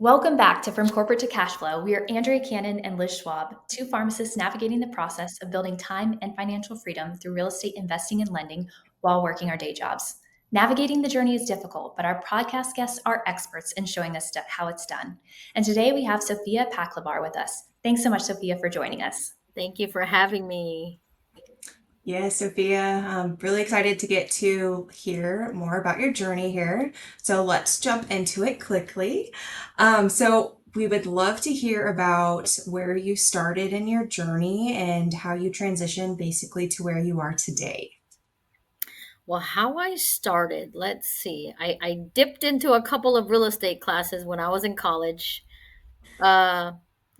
Welcome back to From Corporate to Cashflow. We are Andrea Cannon and Liz Schwab, two pharmacists navigating the process of building time and financial freedom through real estate investing and lending while working our day jobs. Navigating the journey is difficult, but our podcast guests are experts in showing us how it's done. And today we have Sofia Paclibar with us. Thanks so much, Sofia, for joining us. Thank you for having me. Yeah, Sophia, I'm really excited to get to hear more about your journey here. So let's jump into it quickly. So we would love to hear about where you started in your journey and how you transitioned basically to where you are today. Well, how I started, let's see. I dipped into a couple of real estate classes when I was in college. Uh,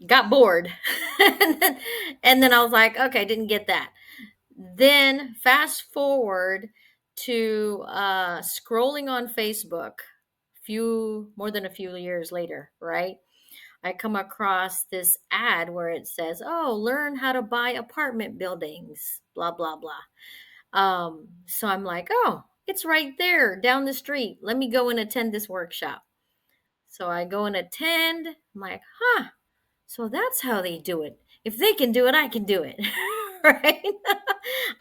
got bored. and then I was like, okay, didn't get that. Then fast forward to scrolling on Facebook few more than a few years later, right? I come across this ad where it says, "Oh, learn how to buy apartment buildings, blah blah blah." So I'm like, "Oh, it's right there down the street. Let me go and attend this workshop." So I go and attend. I'm like, "Huh, so that's how they do it. If they can do it, I can do it." Right?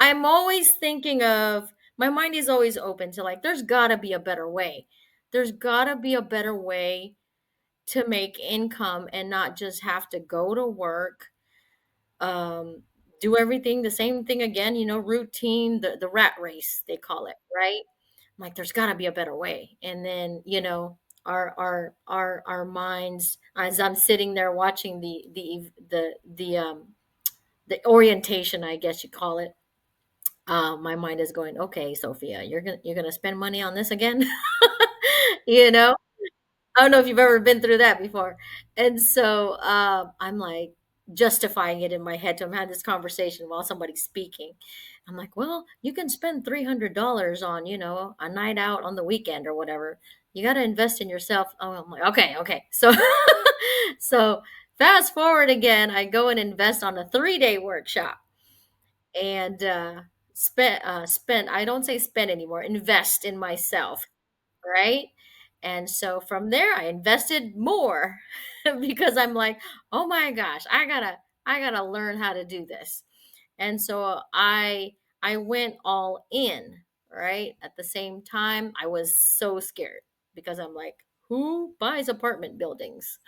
I'm always thinking of my mind is always open to like there's got to be a better way. There's got to be a better way to make income and not just have to go to work, um, do everything the same thing again, routine, the rat race they call it, right? I'm like, there's got to be a better way. And then, our minds, as I'm sitting there watching the orientation, I guess you call it. My mind is going, okay, Sophia, you're gonna spend money on this again, you know. I don't know if you've ever been through that before. And so I'm like justifying it in my head. So I'm having this conversation while somebody's speaking. I'm like, well, you can spend $300 on, a night out on the weekend or whatever. You got to invest in yourself. Oh, I'm like, okay, okay. So, so fast forward again, I go and invest on a 3-day workshop and spend, I don't say spend anymore, invest in myself, right? And so from there I invested more because I'm like, "Oh my gosh, I got to learn how to do this." And so I went all in, right? At the same time, I was so scared because I'm like, "Who buys apartment buildings?"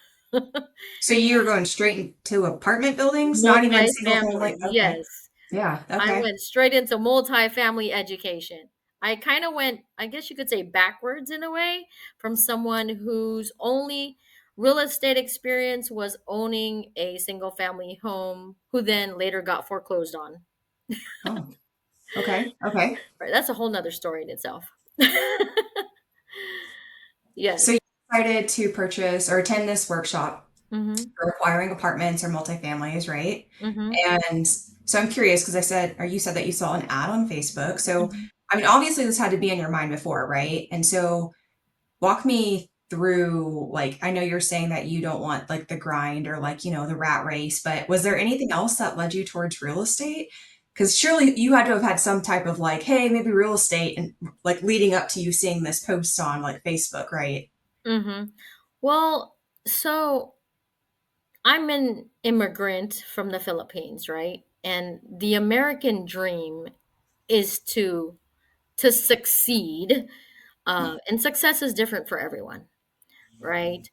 So you're going straight into apartment buildings, not even single Multifamily, family? Okay. yes. Yeah, I okay. went straight into multifamily education. I kind of went, I guess you could say, backwards in a way from someone whose only real estate experience was owning a single family home, who then later got foreclosed on. Oh, okay. Okay. Right, that's a whole nother story in itself. So Yes. you decided to purchase or attend this workshop Mm-hmm. for acquiring apartments or multifamilies, right? Mm-hmm. And so I'm curious because I said, or you said that you saw an ad on Facebook. So, Mm-hmm. I mean, obviously this had to be in your mind before, right? And so walk me through, like, I know you're saying that you don't want like the grind or like, the rat race, but was there anything else that led you towards real estate? Because surely you had to have had some type of like, hey, maybe real estate and like leading up to you seeing this post on like Facebook, right? Mm-hmm. Well, so I'm an immigrant from the Philippines, right? And the American dream is to succeed, and success is different for everyone, right?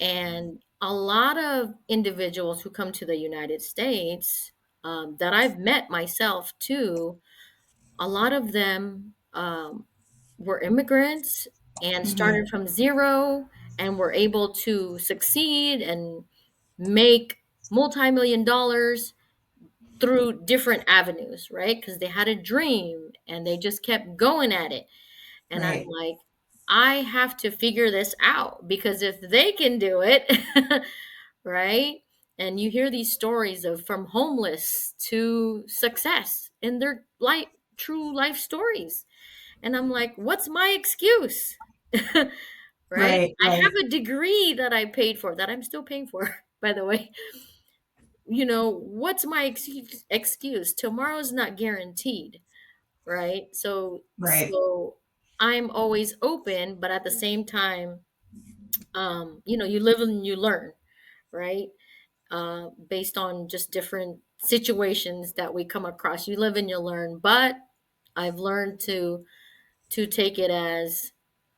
And a lot of individuals who come to the United States, that I've met myself too, a lot of them were immigrants and Hmm. started from zero and were able to succeed and make multi-million dollars through different avenues, right? Because they had a dream and they just kept going at it. And I'm Right. like, I have to figure this out because if they can do it, right? And you hear these stories of from homeless to success in their life, true life stories. And I'm like, what's my excuse? Right? Right. I have Right. a degree that I paid for that I'm still paying for, by the way. What's my excuse? Tomorrow's not guaranteed, right? So Right. so I'm always open, but at the same time, You live and you learn, right? Based on just different situations that we come across. You live and you learn, but I've learned to take it as,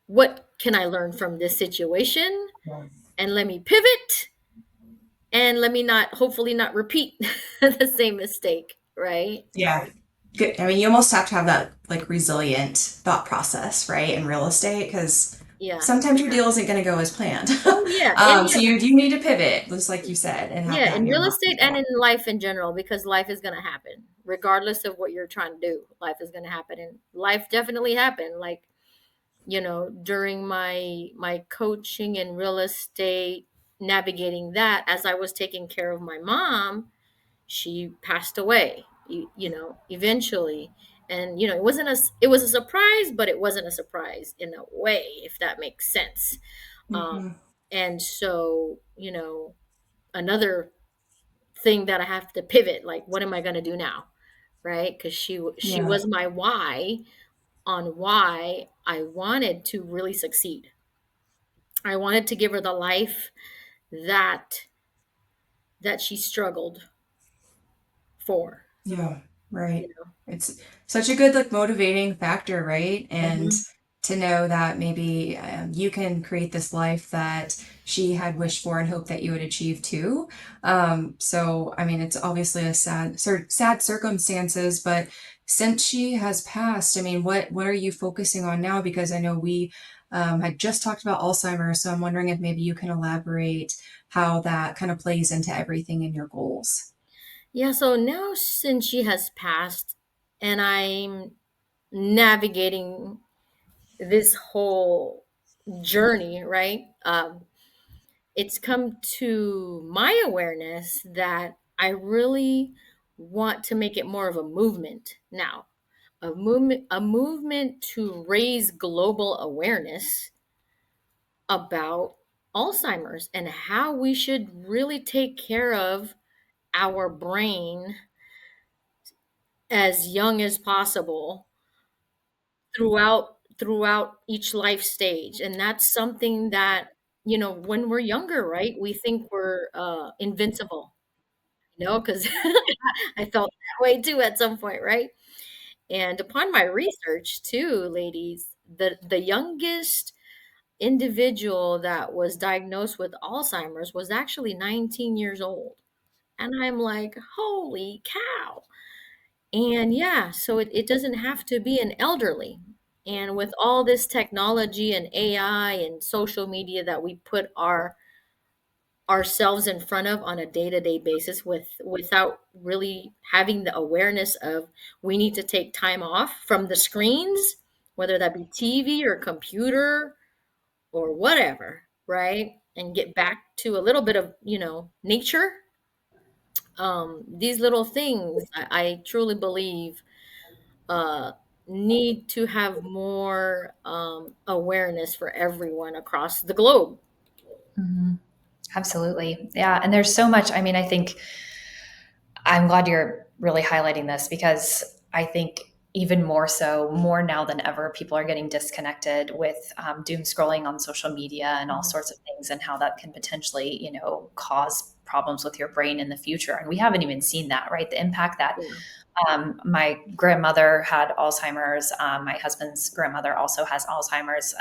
what can I learn from this situation? And let me pivot, and let me not, hopefully not repeat the same mistake, right? Yeah. Good. I mean, you almost have to have that like resilient thought process, right, in real estate, because Yeah. sometimes your deal isn't going to go as planned. Oh yeah. And So yeah, you need to pivot, just like you said, and have yeah, that in in your real mind. estate and in life in general, because life is gonna happen. Regardless of what you're trying to do, life is gonna happen. And life definitely happened. Like, during my coaching in real estate, navigating that, as I was taking care of my mom, she passed away, eventually. And it was a surprise, but it wasn't a surprise in a way, if that makes sense. um Hmm. and so, another thing that I have to pivot, like, what am I going to do now, right? Because she Yeah. was my why on why I wanted to really succeed. I wanted to give her the life that she struggled for. Yeah, You right. It's such a good like motivating factor, right? know. And to know that maybe you can create this life that she had wished for and hoped that you would achieve too. So I mean, it's obviously a sad circumstances, but since she has passed, I mean, what are you focusing on now? Because I know we had just talked about Alzheimer's, so I'm wondering if maybe you can elaborate how that kind of plays into everything in your goals. Yeah, so now since she has passed, and I'm navigating this whole journey, right? It's come to my awareness that I really want to make it more of a movement now. A movement to raise global awareness about Alzheimer's and how we should really take care of our brain as young as possible throughout each life stage. And that's something that, when we're younger, right, we think we're invincible, because I felt that way too at some point, right? And upon my research too, ladies, the youngest individual that was diagnosed with Alzheimer's was actually 19 years old. And I'm like, holy cow. And yeah, so it doesn't have to be an elderly. And with all this technology and AI and social media that we put ourselves in front of on a day-to-day basis, without really having the awareness of, we need to take time off from the screens, whether that be TV or computer or whatever, right? And get back to a little bit of, nature. These little things, I truly believe, uh, need to have more awareness for everyone across the globe. Mhm. Absolutely. Yeah. And there's so much. I mean, I think I'm glad you're really highlighting this because I think even more so, more now than ever, people are getting disconnected with doom scrolling on social media and all Mhm. sorts of things, and how that can potentially, cause problems with your brain in the future. And we haven't even seen that, right? The impact that Yeah. my grandmother had Alzheimer's. My husband's grandmother also has Alzheimer's.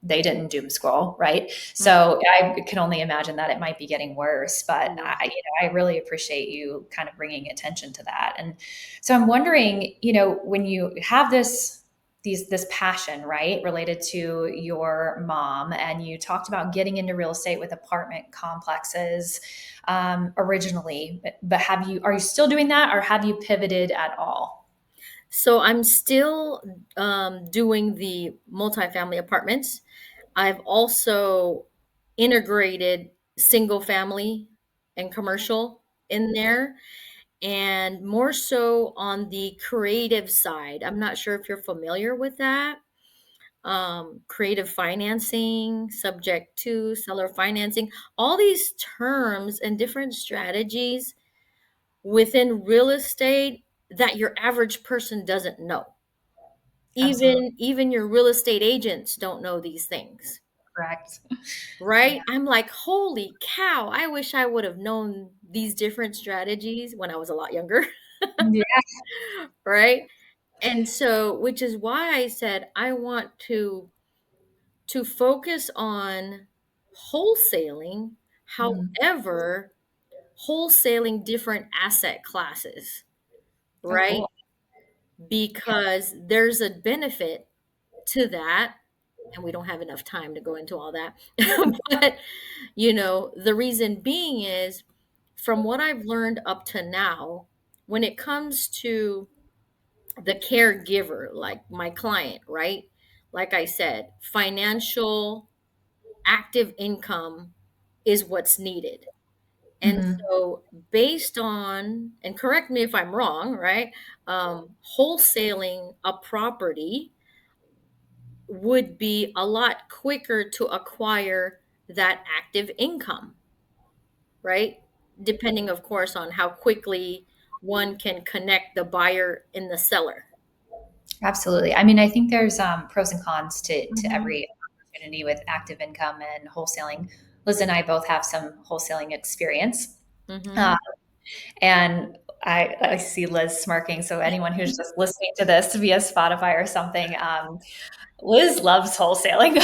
They didn't doom scroll, right? Mhm. So I can only imagine that it might be getting worse. But Yeah. I really appreciate you kind of bringing attention to that. And so I'm wondering, when you have this passion, right, related to your mom, and you talked about getting into real estate with apartment complexes originally, but are you still doing that, or have you pivoted at all? So I'm still doing the multifamily apartments. I've also integrated single family and commercial in there, and more so on the creative side. I'm not sure if you're familiar with that. Creative financing, subject to seller financing, all these terms and different strategies within real estate that your average person doesn't know. Absolutely. Even your real estate agents don't know these things. Correct. right? I'm like, holy cow, I wish I would have known these different strategies when I was a lot younger, Yeah. right? And so, which is why I said I want to focus on wholesaling, Mhm. however, wholesaling different asset classes, Oh, right? cool. Because there's a benefit to that, and we don't have enough time to go into all that. But, the reason being is from what I've learned up to now, when it comes to the caregiver, like my client, right? Like I said, financial active income is what's needed. And Mhm. so, based on, and correct me if I'm wrong, right? Wholesaling a property would be a lot quicker to acquire that active income, right? Depending, of course, on how quickly one can connect the buyer and the seller. Absolutely. I mean, I think there's pros and cons to Mm-hmm. every opportunity with active income and wholesaling. Liz and I both have some wholesaling experience. Mm-hmm. Uh, and I see Liz smirking. So anyone who's just listening to this via Spotify or something, Liz loves wholesaling.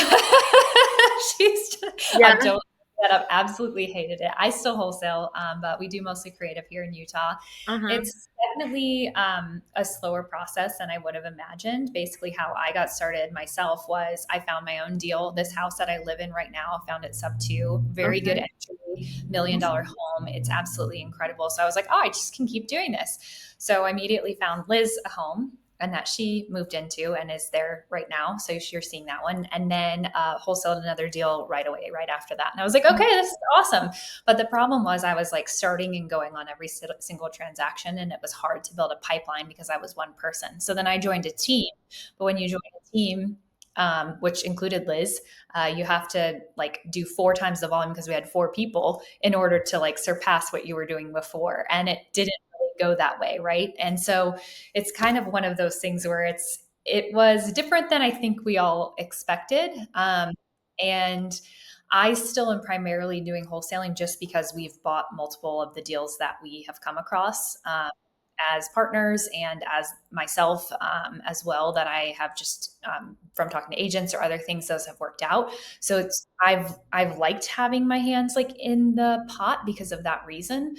She's just, Yeah. I'm totally set up. Absolutely hated it. I still wholesale, but we do mostly creative here in Utah. Uh-huh. It's definitely a slower process than I would have imagined. Basically, how I got started myself was I found my own deal. This house that I live in right now, I found it sub two, very good Okay. entry, $1 million home. It's absolutely incredible. So I was like, oh, I just can keep doing this. So I immediately found Liz a home and that she moved into and is there right now. So you're seeing that one. And then wholesaled another deal right away, right after that. And I was like, okay, this is awesome. But the problem was I was like starting and going on every single transaction. And it was hard to build a pipeline because I was one person. So then I joined a team. But when you join a team, which included Liz, you have to like do 4 times the volume because we had 4 people in order to like surpass what you were doing before. And it didn't really go that way. Right. And so it's kind of one of those things where it was different than I think we all expected. And I still am primarily doing wholesaling just because we've bought multiple of the deals that we have come across as partners and as myself as well that I have just from talking to agents or other things, those have worked out. So I've liked having my hands like in the pot because of that reason.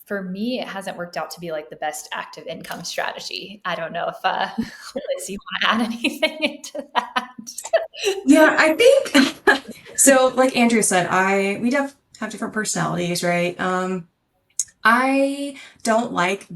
For me, it hasn't worked out to be like the best active income strategy. I don't know if Liz, you want to add anything into that? Yeah, I think so. Like Andrea said, we have different personalities, right? I don't like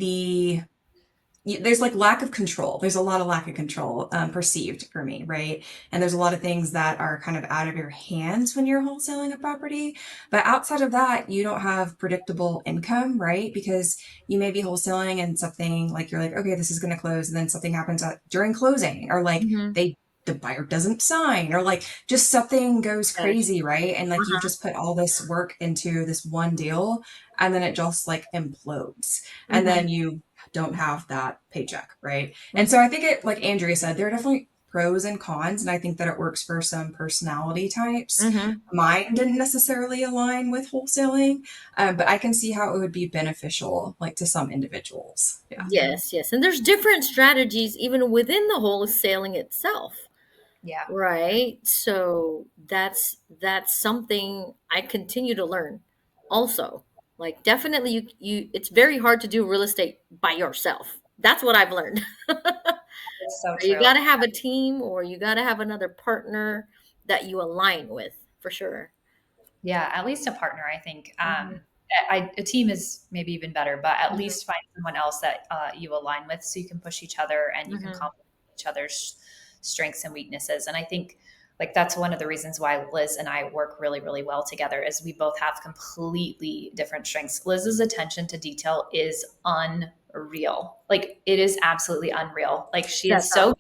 there's like lack of control. There's a lot of lack of control perceived for me, right? And there's a lot of things that are kind of out of your hands when you're wholesaling a property. But outside of that, you don't have predictable income, right? Because you may be wholesaling and something like you're like, okay, this is going to close, and then something happens during closing, or like Mm-hmm. the buyer doesn't sign, or like just something goes Yes. crazy, right? And like you've Uh-huh. just put all this work into this one deal, and then it just like implodes, and Mm-hmm. then you don't have that paycheck, right? And so Mm-hmm. I think it, like Andrea said, there are definitely pros and cons, and I think that it works for some personality types. Mm-hmm. Mine didn't necessarily align with wholesaling, but I can see how it would be beneficial, like to some individuals. Yeah. Yes, yes. And there's different strategies even within the wholesaling itself, Yeah. right? So that's something I continue to learn also. Like definitely you it's very hard to do real estate by yourself. That's what I've learned. It's so You true. got to have a team or you got to have another partner that you align with for sure. Yeah, at least a partner, I think. Mhm. A team is maybe even better, but at Mhm. least find someone else that you align with so you can push each other and you can Mhm. complement each other's strengths and weaknesses. And I think like that's one of the reasons why Liz and I work really, really well together is we both have completely different strengths. Liz's attention to detail is unreal. Like it is absolutely unreal. Like she That's is so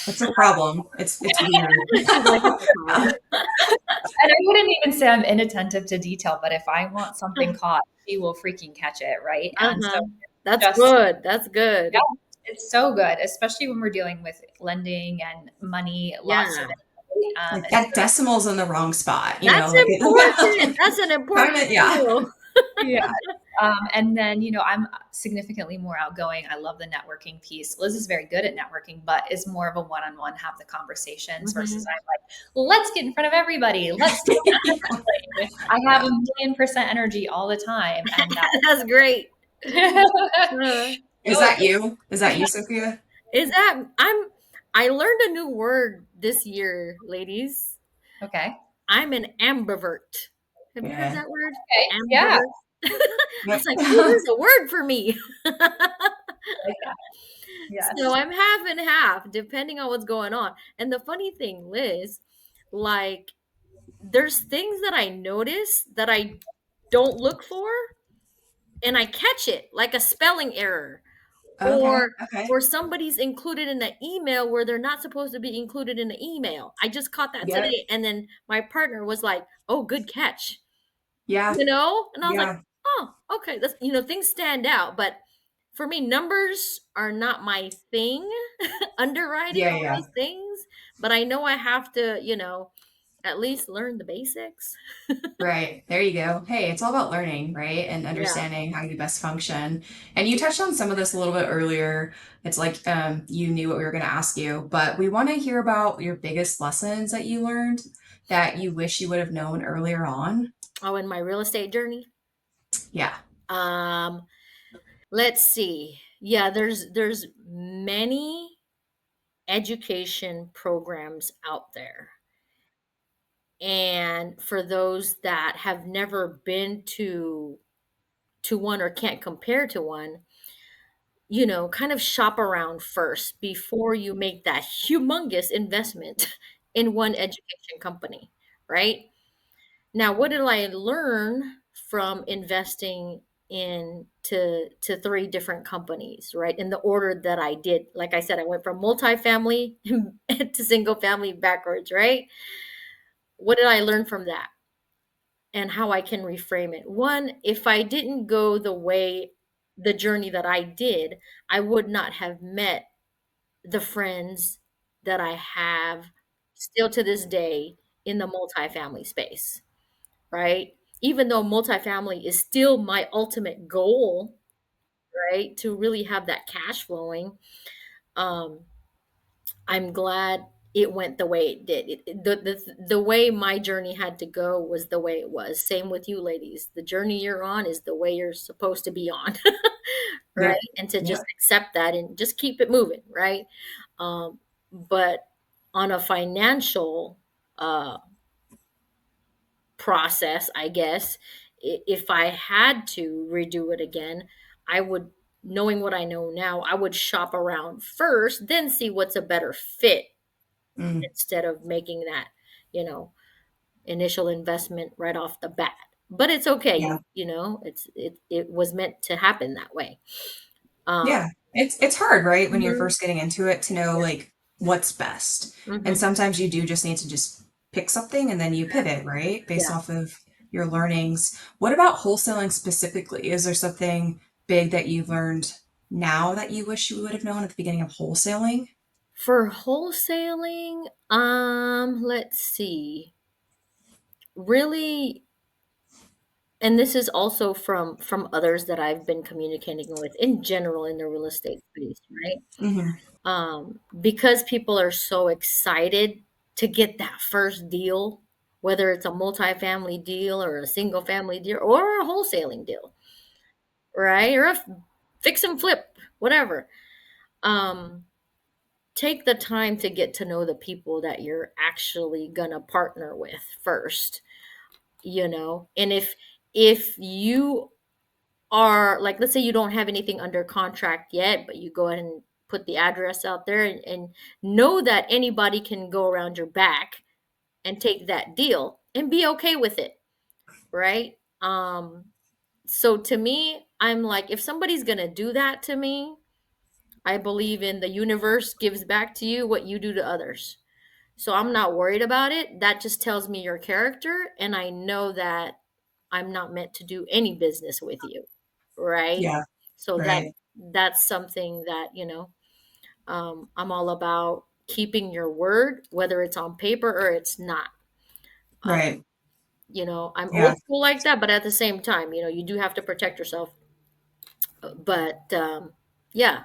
It's a problem. It's weird. she's like it's a problem. and I wouldn't even say I'm inattentive to detail, but if I want something caught, she will freaking catch it, right? And so Uh-huh. That's just good. That's good. yeah, it's so good, especially when we're dealing with lending and money, lots of Yeah. it. Like And that decimal's in the wrong spot, That's like important. it That's an kind important of, yeah. tool. yeah. And then, I'm significantly more outgoing. I love the networking piece. Liz is very good at networking, but is more of a one-on-one, have the conversations versus Mhm. I'm like, let's get in front of everybody. Let's do it. I have Yeah. 1,000,000% energy all the time. And That's great. that, Uh, Is that you? Is that you, Sophia? is that I learned a new word this year, ladies. okay. I'm an ambivert. Have you heard Yeah. that word? Okay. Yeah. Ambivert. I Yep. was like, ooh, there's a word for me. Like that. So Yes. I'm half and half, depending on what's going on. And the funny thing, Liz, like there's things that I notice that I don't look for and I catch it, like a spelling error. Okay. Or Okay. or somebody's included in an email where they're not supposed to be included in the email. I just caught that Yep. today, and then my partner was like, "Oh, good catch." Yeah. And I was like, Yeah. "Oh, okay." That's things stand out, but for me, numbers are not my thing. Underwriting, Yeah. all Yeah. those things, but I know I have to, at least learn the basics. Right. There you go. Hey, it's all about learning, right? And Yeah. understanding how you best function. And you touched on some of this a little bit earlier. It's like you knew what we were going to ask you, but we want to hear about your biggest lessons that you learned that you wish you would have known earlier on. Oh, in my real estate journey. Yeah. Um, let's see. Yeah, there's many education programs out there. And for those that have never been to one or can't compare to one, kind of shop around first before you make that humongous investment in one education company, right? Now, what did I learn from investing in to three different companies, right? In the order that I did. Like I said, I went from multifamily to single family backwards, right? What did I learn from that? And how I can reframe it. One, if I didn't go the journey that I did, I would not have met the friends that I have still to this day in the multifamily space, right? Even though multifamily is still my ultimate goal, right? To really have that cash flowing. Um, I'm glad it went the way it did. The way my journey had to go was the way it was. Same with you ladies. The journey you're on is the way you're supposed to be on. Right? Yep. And to just Yep. accept that and just keep it moving, right? But on a financial uh, process, I guess, if I had to redo it again, I would, knowing what I know now, I would shop around first, then see what's a better fit Mm, instead of making that, you know, initial investment right off the bat. But it's okay, yeah. it was meant to happen that way. Um, Yeah. It's hard, right, when you're mhm, first getting into it to know yeah, like what's best. And mhm, sometimes you do just need to just pick something and then you pivot, right? Based yeah. off of your learnings. What about wholesaling specifically? Is there something big that you've learned now that you wish you would have known at the beginning of wholesaling? For wholesaling, let's see. Really, and this is also from others that I've been communicating with in general in the real estate space, right? Hmm. Because people are so excited to get that first deal, whether it's a multifamily deal or a single family deal or a wholesaling deal, right? Or a fix and flip, whatever. Um, take the time to get to know the people that you're actually gonna partner with first, and if you are like, let's say you don't have anything under contract yet, but you go ahead and put the address out there and know that anybody can go around your back and take that deal and be okay with it, right? So to me, I'm like, if somebody's gonna do that to me, I believe in the universe gives back to you what you do to others. So I'm not worried about it. That just tells me your character, and I know that I'm not meant to do any business with you, right? Yeah. So Right. that's something that I'm all about. keeping your word, whether it's on paper or it's not. Right. I'm Yeah. old school like that, but at the same time, you do have to protect yourself. But yeah.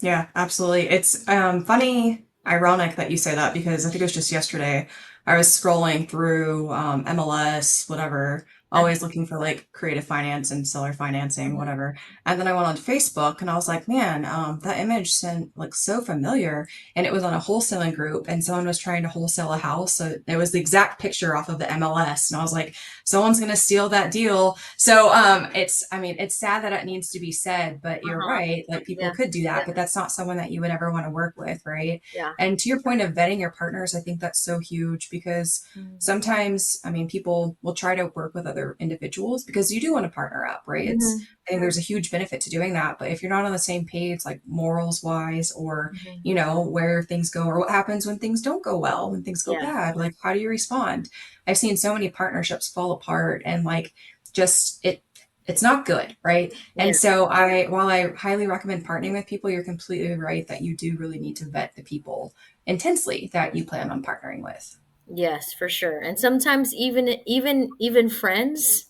Yeah, absolutely. It's funny, ironic that you say that because I think it was just yesterday I was scrolling through MLS, whatever, Uh-huh. always looking for like creative finance and seller financing, Mhm. whatever. And then I went on Facebook and I was like, man, that image sent like so familiar. And it was on a wholesaling group and someone was trying to wholesale a house. So it was the exact picture off of the MLS. And I was like, someone's gonna steal that deal. So I mean, it's sad that it needs to be said, but you're Uh-huh. right. Like people Yeah. could do that, but that's not someone that you would ever want to work with, right? Yeah. And to your point of vetting your partners, I think that's so huge because Mhm. sometimes, I mean, people will try to work with other individuals because you do want to partner up, right? Mhm. I think there's a huge benefit to doing that. But if you're not on the same page, like morals wise, or, Mhm. where things go, or what happens when things don't go well, when things go Yeah. bad, like how do you respond? I've seen so many partnerships fall apart and like just it's not good, right? Yeah. And so while I highly recommend partnering with people, you're completely right that you do really need to vet the people intensely that you plan on partnering with. Yes, for sure. And sometimes even friends,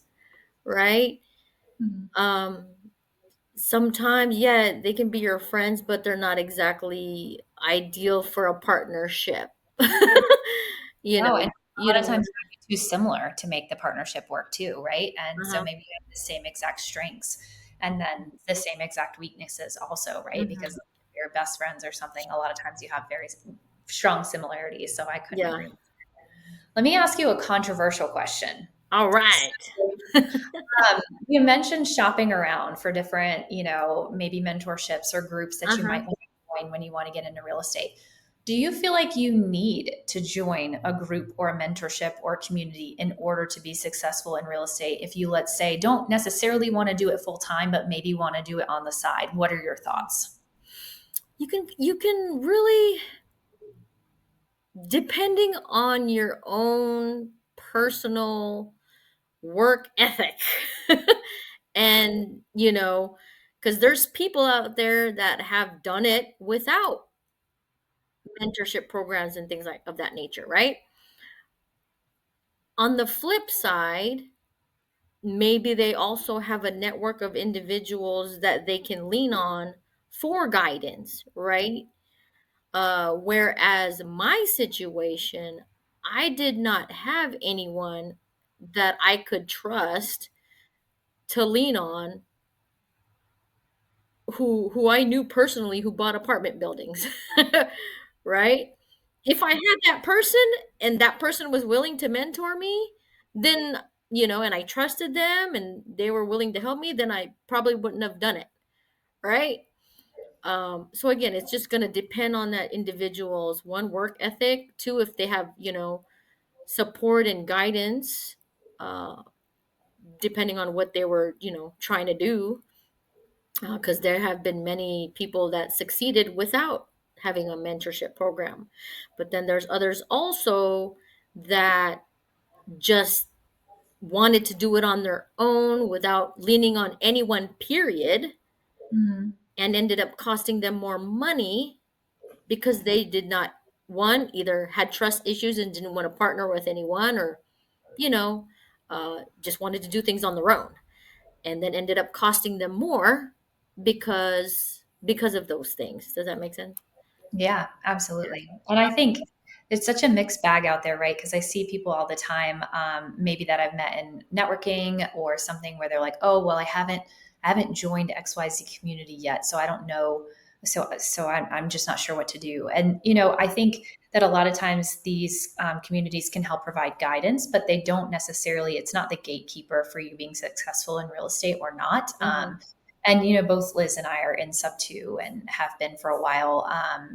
right? Mhm. Um Sometimes, yeah, they can be your friends, but they're not exactly ideal for a partnership. you No, know, and a you lot of know. times it might be too similar to make the partnership work too, right? And so Uh-huh. maybe you have the same exact strengths and then the same exact weaknesses also, right? Because Hmm. if you're best friends or something, a lot of times you have very strong similarities. So I couldn't Yeah. agree more. Let me ask you a controversial question. All right. You mentioned shopping around for different, maybe mentorships or groups that you Uh-huh. might want to join when you want to get into real estate. Do you feel like you need to join a group or a mentorship or community in order to be successful in real estate? If you, let's say, don't necessarily want to do it full time, but maybe want to do it on the side, what are your thoughts? You can really, depending on your own personal work ethic. And, because there's people out there that have done it without mentorship programs and things like of that nature, right? On the flip side, maybe they also have a network of individuals that they can lean on for guidance, right? Whereas my situation, I did not have anyone that I could trust to lean on, who I knew personally, who bought apartment buildings. Right? If I had that person and that person was willing to mentor me, then, and I trusted them and they were willing to help me, then I probably wouldn't have done it. Right? So again, it's just going to depend on that individual's, one, work ethic, two, if they have, support and guidance, uh, depending on what they were, trying to do. Because there have been many people that succeeded without having a mentorship program. But then there's others also that just wanted to do it on their own without leaning on anyone, period, Mhm. and ended up costing them more money because they did not, one, either had trust issues and didn't want to partner with anyone, or, you know, just wanted to do things on their own, and then ended up costing them more because of those things. Does that make sense? Yeah, absolutely. And I think it's such a mixed bag out there, right? Because I see people all the time, maybe that I've met in networking or something where they're like, "Oh, well, I haven't joined XYZ community yet, so I don't know. So I'm just not sure what to do." And I think that a lot of times these communities can help provide guidance, but they don't necessarily. It's not the gatekeeper for you being successful in real estate or not. Hmm. And both Liz and I are in Sub Two and have been for a while,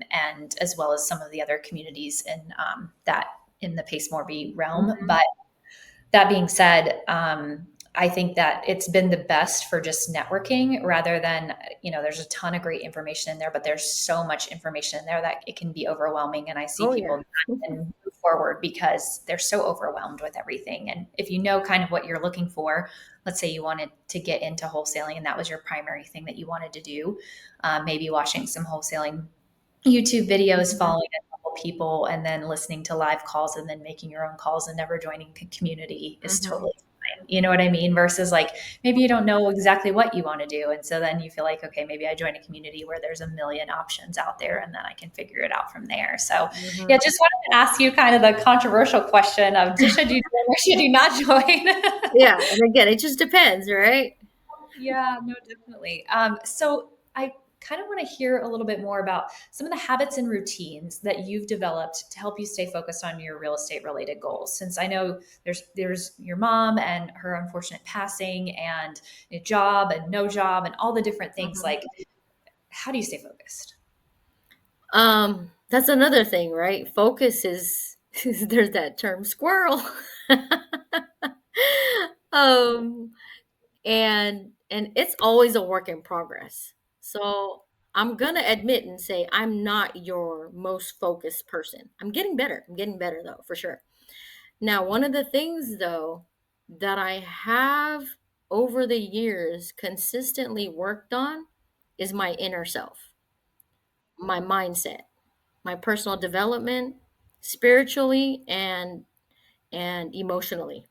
and as well as some of the other communities in the Pace Morby realm. Hmm. But that being said, I think that it's been the best for just networking rather than, there's a ton of great information in there, but there's so much information in there that it can be overwhelming. And I see Oh yeah. people not even move forward because they're so overwhelmed with everything. And if you know kind of what you're looking for, let's say you wanted to get into wholesaling and that was your primary thing that you wanted to do, maybe watching some wholesaling YouTube videos, Hmm. following people and then listening to live calls and then making your own calls and never joining community is Mhm. totally fine. You know what I mean? Versus like maybe you don't know exactly what you want to do. And so then you feel like, okay, maybe I join a community where there's a million options out there and then I can figure it out from there. So Mhm. yeah, just wanted to ask you kind of the controversial question of should you join or should you not join? Yeah, and again, it just depends, right? Yeah, no, definitely. So I kind of want to hear a little bit more about some of the habits and routines that you've developed to help you stay focused on your real estate related goals. Since I know there's your mom and her unfortunate passing and a job and no job and all the different things. Mhm. Like, how do you stay focused? That's another thing, right? Focus is, there's that term squirrel. um and it's always a work in progress. So I'm gonna admit and say I'm not your most focused person. I'm getting better. I'm getting better though, for sure. Now, one of the things though that I have over the years consistently worked on is my inner self, my mindset, my personal development, spiritually and emotionally.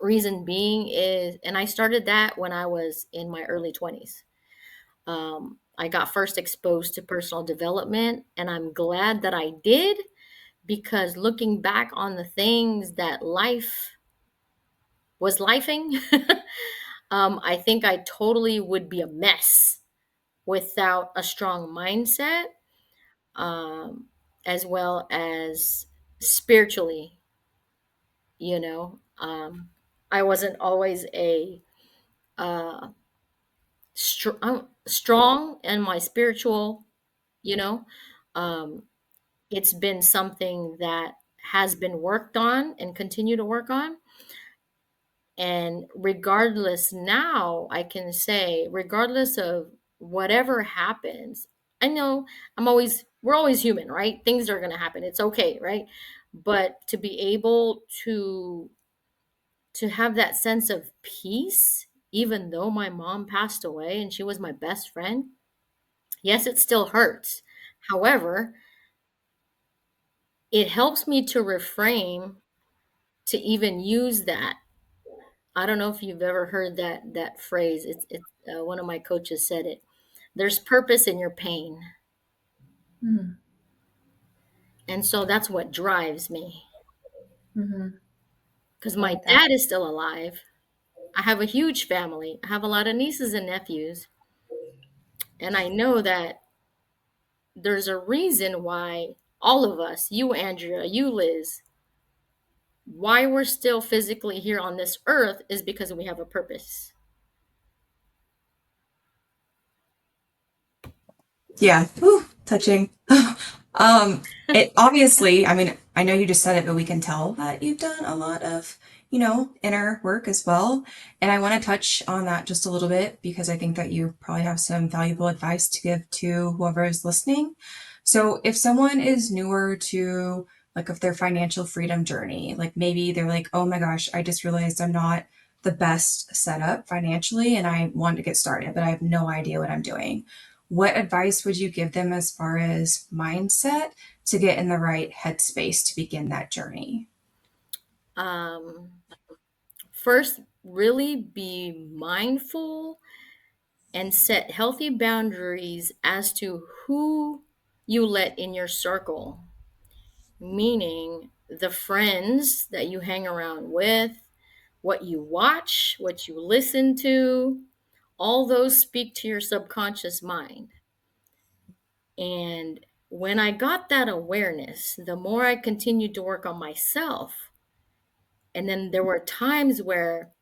Reason being is, and I started that when I was in my early 20s. I got first exposed to personal development, and I'm glad that I did, because looking back on the things that life was lifing, I think I totally would be a mess without a strong mindset, um, as well as spiritually. You know, I wasn't always a uh, strong in my spiritual, you know. Um, it's been something that has been worked on and continue to work on. And regardless, now I can say, regardless of whatever happens, I know we're always human, right? Things are going to happen. It's okay, right? But to be able to have that sense of peace, even though my mom passed away and she was my best friend, yes, it still hurts. However, it helps me to reframe, to even use that. I don't know if you've ever heard that phrase. It's one of my coaches said it. There's purpose in your pain, Mm-hmm. and so that's what drives me. Mm-hmm. Because I my like that. dad is still alive. I have a huge family. I have a lot of nieces and nephews, and I know that there's a reason why all of us, you Andrea, you Liz, why we're still physically here on this earth is because we have a purpose. Yeah. Whew, touching. It obviously, I mean, I know you just said it, but we can tell that you've done a lot of, inner work as well. And I want to touch on that just a little bit because I think that you probably have some valuable advice to give to whoever is listening. So if someone is newer to like of their financial freedom journey, like maybe they're like, oh my gosh, I just realized I'm not the best set up financially and I want to get started, but I have no idea what I'm doing. What advice would you give them as far as mindset to get in the right headspace to begin that journey? Um, First, really be mindful and set healthy boundaries as to who you let in your circle, meaning the friends that you hang around with, what you watch, what you listen to, all those speak to your subconscious mind. And when I got that awareness, the more I continued to work on myself, and then there were times where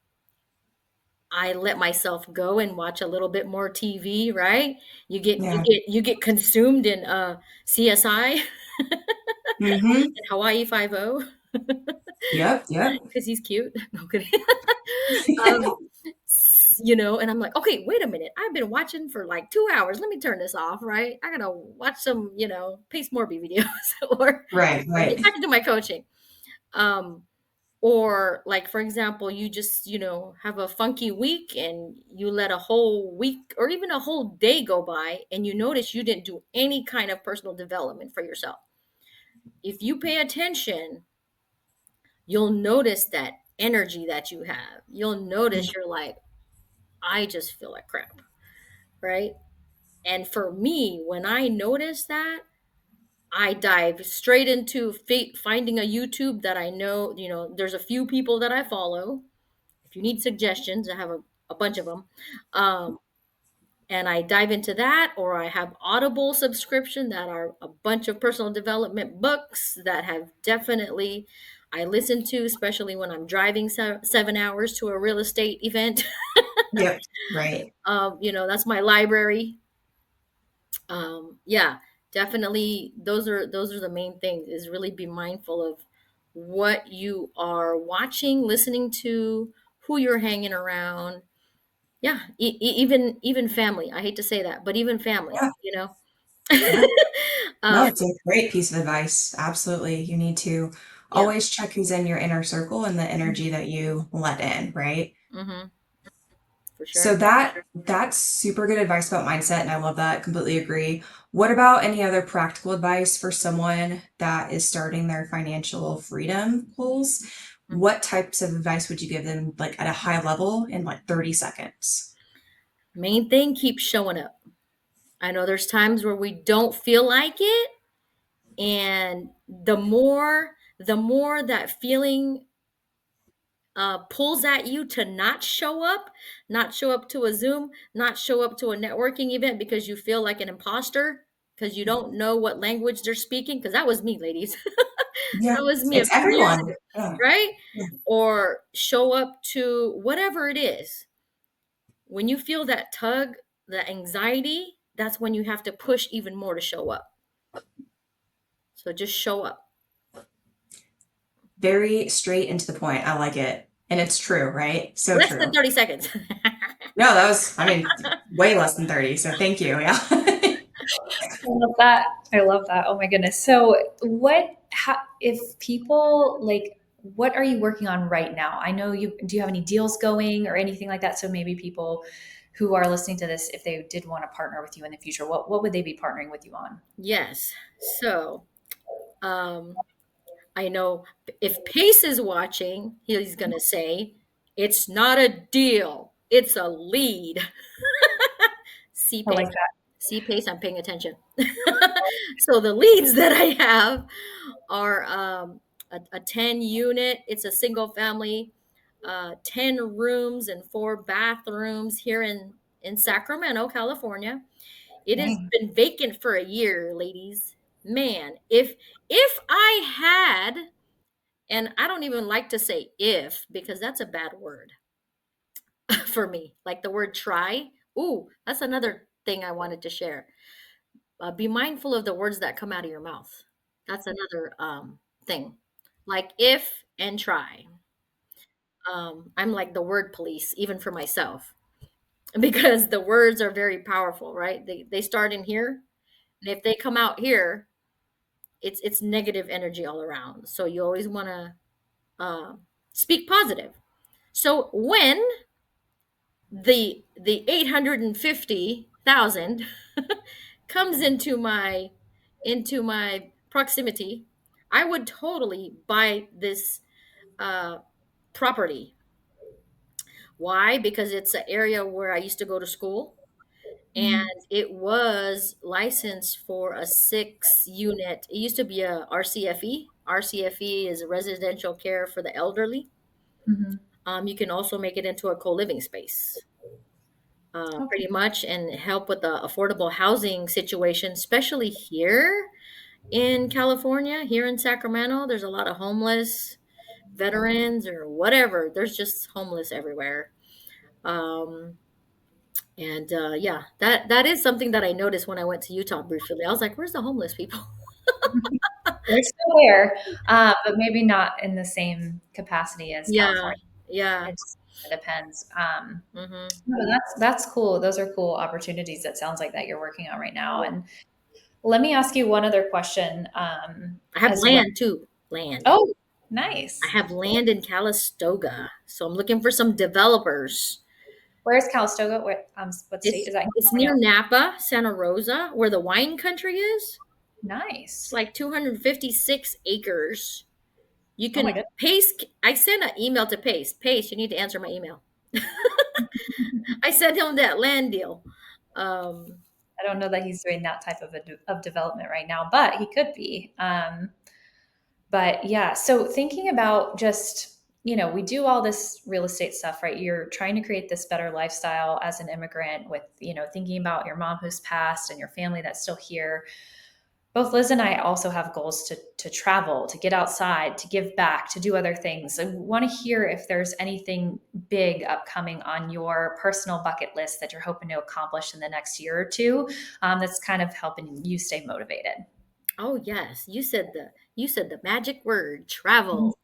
I let myself go and watch a little bit more TV, right? Yeah. You get consumed in CSI and Mm-hmm. Hawaii Five O Yep. Yep. because he's cute. No kidding. um, and I'm like, okay, wait a minute. I've been watching for like 2 hours. Let me turn this off, right? I gotta watch some, Pace Morby videos or Right. get Right. back into my coaching. Um, Or like, for example, you just, have a funky week and you let a whole week or even a whole day go by and you notice you didn't do any kind of personal development for yourself. If you pay attention, you'll notice that energy that you have. You'll notice you're like, I just feel like crap, right? And for me, when I notice that, I dive straight into finding a YouTube that I know, there's a few people that I follow. If you need suggestions, I have a bunch of them. Um, and I dive into that, or I have Audible subscription that are a bunch of personal development books that have definitely I listen to, especially when I'm driving 7 hours to a real estate event. Yep. Right. That's my library. Yeah, definitely. Those are the main things. Is really be mindful of what you are watching, listening to, who you're hanging around. Yeah, even family. I hate to say that, but even family, Yeah. you know. Yeah. No, um, it's a great piece of advice. Absolutely. You need to yeah. always check who's in your inner circle and the energy that you let in, right? Mm-hmm, for So sure. that's super good advice about mindset, and I love that. Completely agree. What about any other practical advice for someone that is starting their financial freedom goals? What types of advice would you give them, like at a high level, in like 30 seconds? Main thing, keep showing up. I know there's times where we don't feel like it, and the more that feeling pulls at you to not show up to a Zoom, not show up to a networking event because you feel like an imposter, because you don't know what language they're speaking. Because that was me, ladies. Yeah, That was me a it's few years everyone. ago, Yeah. right? Yeah. Or show up to whatever it is. When you feel that tug, the anxiety, that's when you have to push even more to show up. So just show up. Very straight and to the point. I like it. And it's true, right? So Less than true. 30 seconds. No, that was, I mean, way less than 30. So thank you. Yeah. I love that. I love that. Oh my goodness. So, if people like, what are you working on right now? I know do you have any deals going or anything like that? So maybe people who are listening to this, if they did want to partner with you in the future, what would they be partnering with you on? Yes. So, um, I know if Pace is watching, he's going to say, it's not a deal, it's a lead. See I like Pace. that. See Pace, I'm paying attention. So the leads that I have are a 10 unit, it's a single family, 10 rooms and 4 bathrooms here in Sacramento, California. It has Dang. been vacant for a year, ladies. Man, if I had, and I don't even like to say if because that's a bad word for me. Like the word try. Ooh, that's another thing I wanted to share. Be mindful of the words that come out of your mouth. That's another thing. Like if and try. I'm like the word police, even for myself, because the words are very powerful, right? They start in here, and if they come out here, it's negative energy all around. So you always want to speak positive. So when the 850,000 comes into my proximity, I would totally buy this uh, property. Why? Because it's an area where I used to go to school, and Mhm. it was licensed for a 6 unit. It used to be a RCFE. RCFE is residential care for the elderly. Mhm. You can also make it into a co-living space, Okay. pretty much, and help with the affordable housing situation, especially here in California, here in Sacramento. There's a lot of homeless veterans or whatever. There's just homeless everywhere. Um, and yeah, that is something that I noticed when I went to Utah briefly. I was like, "Where's the homeless people?" They're still there, but maybe not in the same capacity as Yeah, California. yeah. It depends. Hmm. No, that's cool. Those are cool opportunities. That sounds like that you're working on right now. And let me ask you one other question I have as well. land too. Land. Oh, I Nice. have land in Calistoga, so I'm looking for some developers. Where's Calistoga? What state It's is that in it's near California? Napa, Santa Rosa, where the wine country is. It's Nice. like 256 acres. You Oh my can goodness. Pace. I sent an email to Pace. Pace, you need to answer my email. I sent him that land deal. Um, I don't know that he's doing that type of development right now, but he could be. But yeah, so thinking about just, we do all this real estate stuff, right? You're trying to create this better lifestyle as an immigrant with, thinking about your mom who's passed and your family that's still here. Both Liz and I also have goals to travel, to get outside, to give back, to do other things. I want to hear if there's anything big upcoming on your personal bucket list that you're hoping to accomplish in the next year or two, that's kind of helping you stay motivated. oh yes, you said the magic word, travel.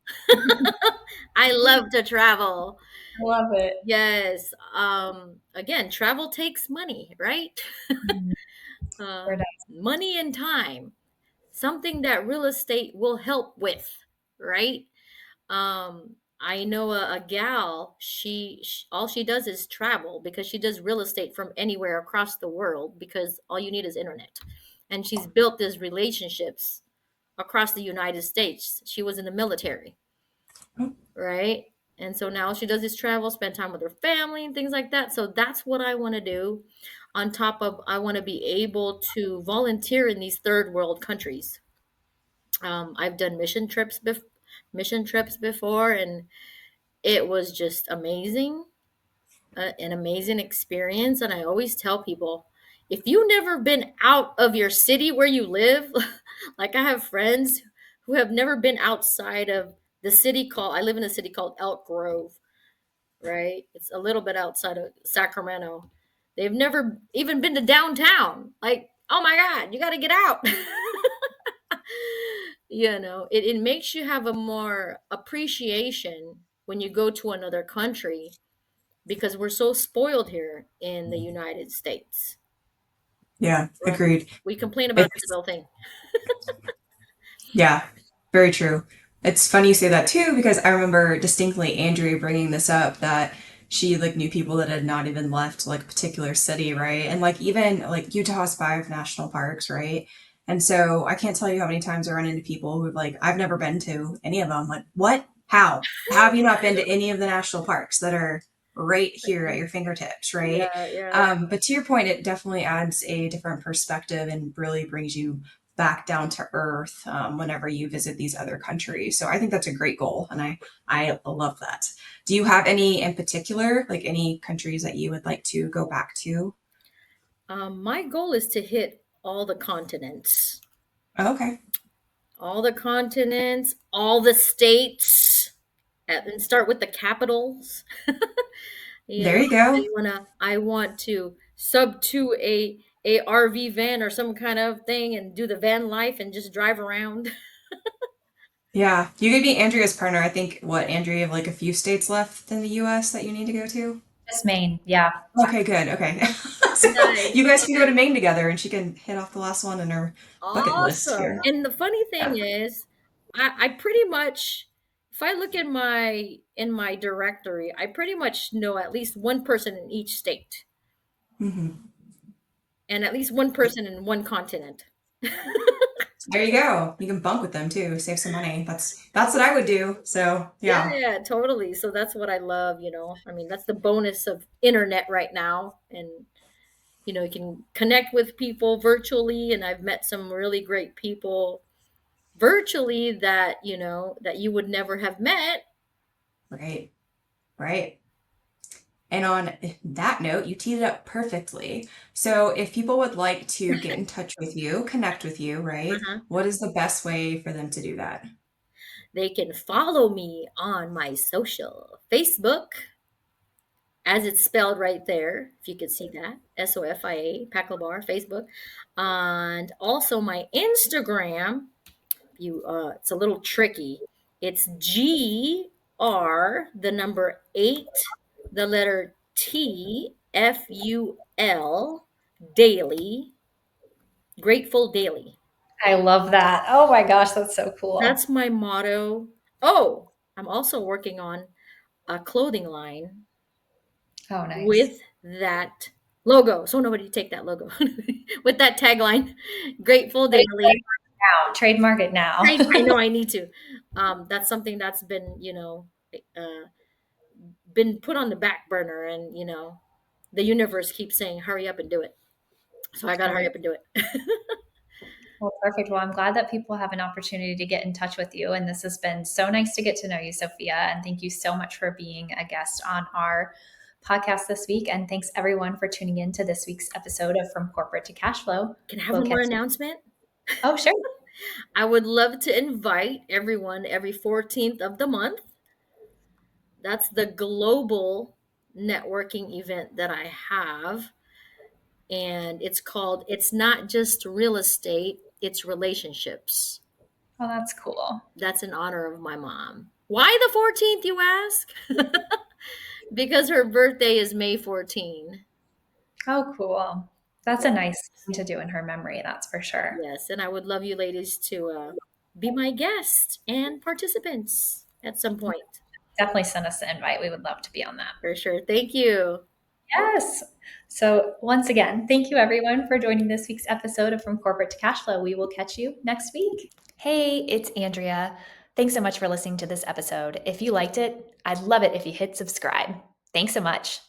I love to travel. I love it. Yes. Again, travel takes money, right? We're Money and time. Something that real estate will help with, right? I know a gal, all she does is travel because she does real estate from anywhere across the world because all you need is internet. And she's built these relationships across the United States. She was in the military, done. right? And so now she does this travel, spend time with her family and things like that. So that's what I want to do. On top of, I want to be able to volunteer in these third world countries. I've done mission trips before, and it was just amazing, an amazing experience. And I always tell people, if you've never been out of your city where you live, like I have friends who have never been outside of the city called, I live in a city called Elk Grove, right? It's a little bit outside of Sacramento. They've never even been to downtown. Like, oh my God, you got to get out. It makes you have a more appreciation when you go to another country because we're so spoiled here in the United States. Yeah, Right? agreed. We complain about every It's little thing. Yeah, very true. It's funny you say that too, because I remember distinctly Andrea bringing this up that she like knew people that had not even left like a particular city, right? And like even like Utah has 5 national parks, right? And so I can't tell you how many times I run into people who like I've never been to any of them. Like, what? How? How have you not been to any of the national parks that are right here at your fingertips, right? Yeah, yeah. But to your point, it definitely adds a different perspective and really brings you back down to earth whenever you visit these other countries. So I think that's a great goal, and I love that. Do you have any in particular, like any countries that you would like to go back to? My goal is to hit all the continents, Oh, okay, all the states, and start with the capitals. there you go. I want to sub to a RV van or some kind of thing and do the van life and just drive around. Yeah, you could be Andrea's partner. I think what Andrea have like a few states left in the U.S. that you need to go to. just Maine. Yeah. Okay, good. Okay, so Nice. you guys can go to Maine together, and she can hit off the last one in her bucket list Awesome. here. And the funny thing Yeah. is, I pretty much, if I look in my directory, I pretty much know at least one person in each state Hmm. and at least one person in one continent. There you go. You can bunk with them too, save some money. That's what I would do. So Yeah, yeah, yeah, totally. So that's what I love. I mean, that's the bonus of internet right now. And, you can connect with people virtually. And I've met some really great people virtually that you would never have met. right, right. And on that note, you teed it up perfectly. So if people would like to get in touch with you, connect with you, right? Uh-huh. What is the best way for them to do that? They can follow me on my social Facebook, as it's spelled right there, if you could see that. Sofia Paclibar, Facebook. And also my Instagram, it's a little tricky. It's GR, the number 8, the letter TFUL, daily, grateful daily. I love that. Oh my gosh, that's so cool. That's my motto. Oh, I'm also working on a clothing line Oh, nice. with that logo. So nobody take that logo with that tagline, grateful daily. Trademark it now. I know I need to. That's something that's been, uh, been put on the back burner, and the universe keeps saying, "Hurry up and do it." So I got to hurry Great. up and do it. Well, perfect. Well, I'm glad that people have an opportunity to get in touch with you. And this has been so nice to get to know you, Sophia. And thank you so much for being a guest on our podcast this week. And thanks everyone for tuning in to this week's episode of From Corporate to Cashflow. Can I have one more announcement? Oh, sure. I would love to invite everyone every 14th of the month. That's the global networking event that I have. And it's called It's Not Just Real Estate, It's Relationships. Oh, that's cool. That's in honor of my mom. Why the 14th, you ask? Because her birthday is May 14. Oh, cool. That's a nice thing to do in her memory, that's for sure. Yes, and I would love you ladies to be my guest and participants at some point. Definitely send us the invite. We would love to be on that. For sure. Thank you. Yes. So once again, thank you everyone for joining this week's episode of From Corporate to Cashflow. We will catch you next week. Hey, it's Andrea. Thanks so much for listening to this episode. If you liked it, I'd love it if you hit subscribe. Thanks so much.